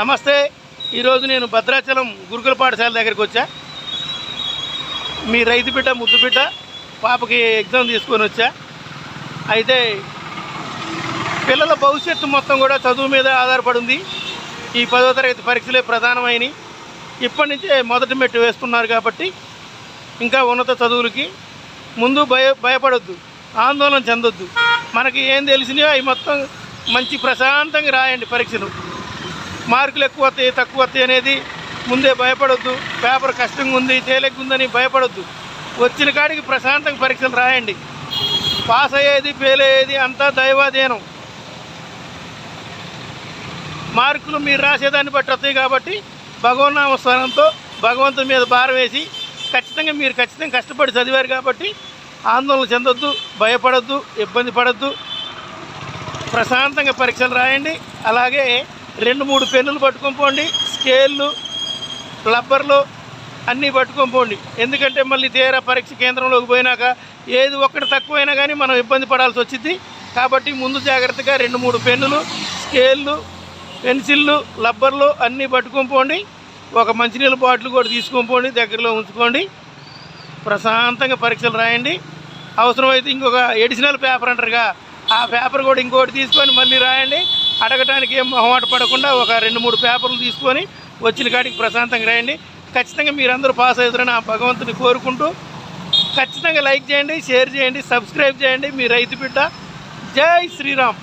నమస్తే. ఈరోజు నేను భద్రాచలం గురుకుల పాఠశాల దగ్గరికి వచ్చా. మీ రైతు బిడ్డ ముద్దు బిడ్డ పాపకి ఎగ్జామ్ తీసుకొని వచ్చా. అయితే పిల్లల భవిష్యత్తు మొత్తం కూడా చదువు మీద ఆధారపడింది. ఈ 10వ తరగతి పరీక్షలే ప్రధానమైనవి. ఇప్పటి నుంచే మొదటి మెట్టు వేస్తున్నారు కాబట్టి ఇంకా ఉన్నత చదువులకి ముందు భయపడొద్దు, ఆందోళన చెందొద్దు. మనకి ఏం తెలిసినాయో అవి మొత్తం మంచి ప్రశాంతంగా రాయండి. పరీక్షను మార్కులు ఎక్కువ వస్తాయి తక్కువ వస్తాయి అనేది ముందే భయపడొద్దు. పేపర్ కష్టంగా ఉంది తేలిగ్గా ఉందని భయపడొద్దు. వచ్చిన కాడికి ప్రశాంతంగా పరీక్షలు రాయండి. పాస్ అయ్యేది ఫెయిల్ అయ్యేది అంతా దైవాధీనం. మార్కులు మీరు రాసేదాన్ని బట్టి వస్తాయి కాబట్టి భగవన్నామస్మరణంతో భగవంతుని మీద భారం వేసి మీరు ఖచ్చితంగా కష్టపడి చదివారు కాబట్టి ఆందోళన చెందొద్దు, భయపడొద్దు, ఇబ్బంది పడొద్దు. ప్రశాంతంగా పరీక్షలు రాయండి. అలాగే 2-3 పెన్నులు పట్టుకొని పోండి, స్కేళ్ళు, రబ్బర్లు అన్నీ పట్టుకొని పోండి. ఎందుకంటే మళ్ళీ తీరా పరీక్ష కేంద్రంలోకి పోయినాక ఏది ఒక్కటి తక్కువైనా కానీ మనం ఇబ్బంది పడాల్సి వచ్చింది. కాబట్టి ముందు జాగ్రత్తగా 2-3 పెన్నులు, స్కేళ్ళు, పెన్సిళ్ళు, రబ్బర్లు అన్నీ పట్టుకొని పోండి. ఒక మంచినీళ్ళ బాటిల్ కూడా తీసుకొని పోండి, దగ్గరలో ఉంచుకోండి. ప్రశాంతంగా పరీక్షలు రాయండి. అవసరమైతే ఇంకొక ఎడిషనల్ పేపర్ అంటారుగా, ఆ పేపర్ కూడా ఇంకోటి తీసుకొని మళ్ళీ రాయండి. అడగటానికి ఏం మొహమాట పడకుండా ఒక 2-3 పేపర్లు తీసుకొని వచ్చిన కాడికి ప్రశాంతంగా రాయండి. ఖచ్చితంగా మీరందరూ పాస్ అవుతారని ఆ భగవంతుని కోరుకుంటూ ఖచ్చితంగా లైక్ చేయండి, షేర్ చేయండి, సబ్స్క్రైబ్ చేయండి. మీ రైతు బిడ్డ. జై శ్రీరామ్.